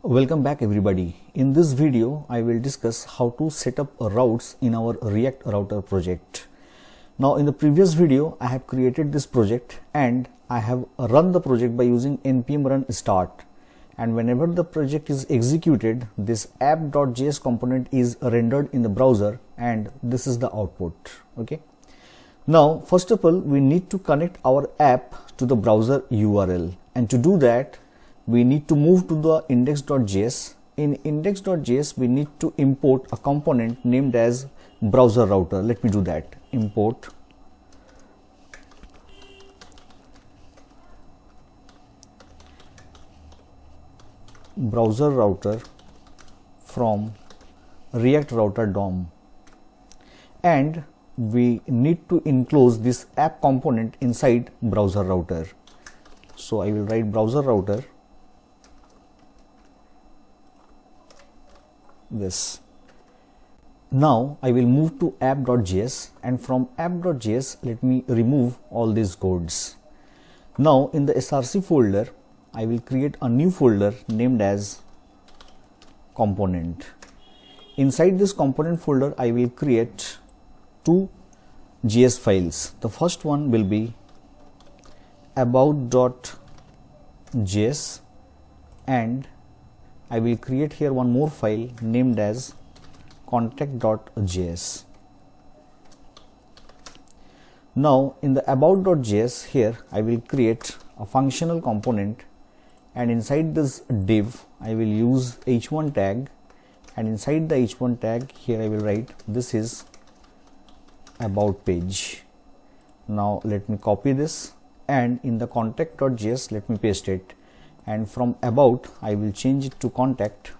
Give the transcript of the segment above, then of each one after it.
Welcome back everybody. In this video, I will discuss how to set up routes in our React Router project. Now in the previous video, I have created this project and I have run the project by using npm run start. And whenever the project is executed, this app.js component is rendered in the browser and this is the output. Okay. Now, first of all, we need to connect our app to the browser URL. And to do that, we need to move to the index.js. In index.js, we need to import a component named as browser router. Let me do that. Import browser router from React Router DOM. And we need to enclose this app component inside browser router. So I will write browser router. This. Now I will move to app.js, and from app.js let me remove all these codes. Now in the src folder I will create a new folder named as component. Inside this component folder I will create two JS files. The first one will be about.js, and I will create here one more file named as contact.js. Now in the about.js here I will create a functional component, and inside this div I will use h1 tag, and inside the h1 tag here I will write this is about page. Now let me copy this, and in the contact.js let me paste it, and from about I will change it to contact,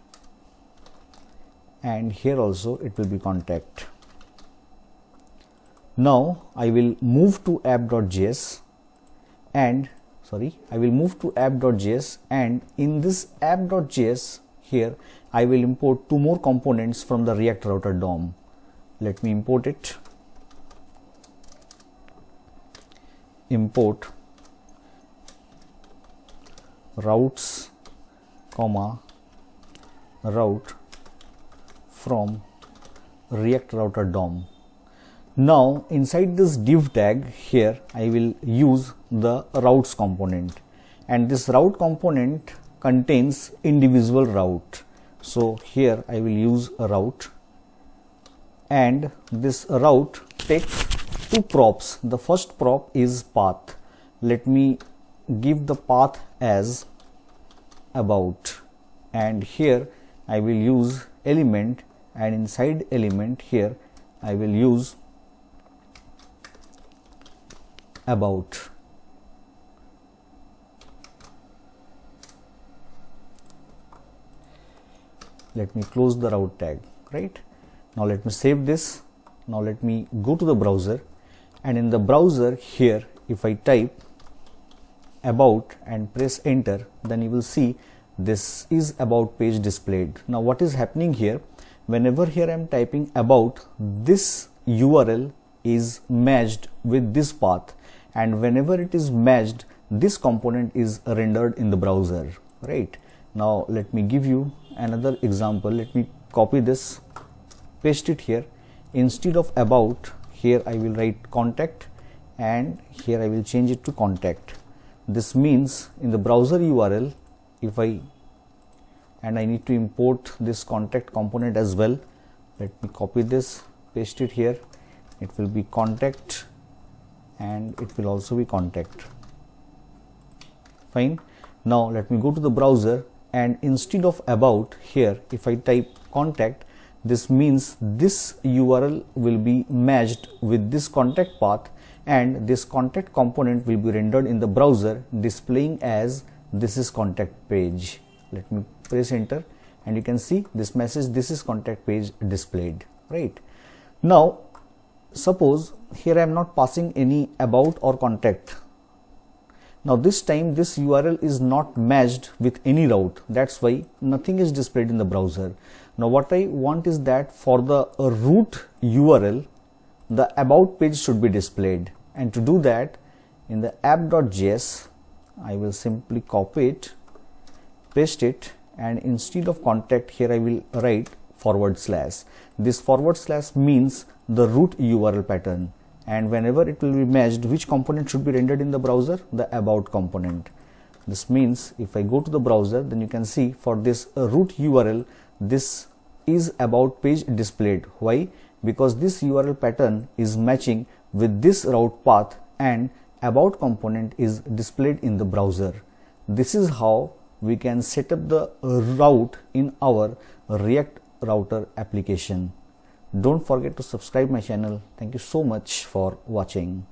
and here also it will be contact. Now I will move to app.js and in this app.js here I will import two more components from the React Router DOM. Let me import it. Import routes, route from React Router DOM. Now inside this div tag here I will use the routes component, and this route component contains individual route. So here I will use a route, and this route takes two props. The first prop is path. Let me give the path as about, and here I will use element, and inside element here I will use about. Let me close the route tag. Right now let me save this. Now let me go to the browser, and in the browser here if I type about and press enter, then you will see this is about page displayed. Now what is happening here, whenever here I am typing about, this URL is matched with this path, and whenever it is matched, this component is rendered in the browser. Right now let me give you another example. Let me copy this, paste it here. Instead of about, here I will write contact, and here I will change it to contact. This means in the browser URL, if I need to import this contact component as well. Let me copy this, paste it here. It will be contact, and it will also be contact. Fine. Now let me go to the browser, and instead of about here if I type contact, this means this URL will be matched with this contact path, and this contact component will be rendered in the browser displaying as this is contact page. Let me press enter, and you can see this message, this is contact page displayed. Right now suppose here I am not passing any about or contact. Now this time this URL is not matched with any route, that's why nothing is displayed in the browser. Now what I want is that for the root URL the about page should be displayed, and to do that in the app.js I will simply copy it, paste it, and instead of contact here I will write /. This // means the root URL pattern, and whenever it will be matched, which component should be rendered in the browser? The about component. This means if I go to the browser, then you can see for this root URL, this is about page displayed. Why? Because this URL pattern is matching with this route path and about component is displayed in the browser. This is how we can set up the route in our React Router application. Don't forget to subscribe my channel. Thank you so much for watching.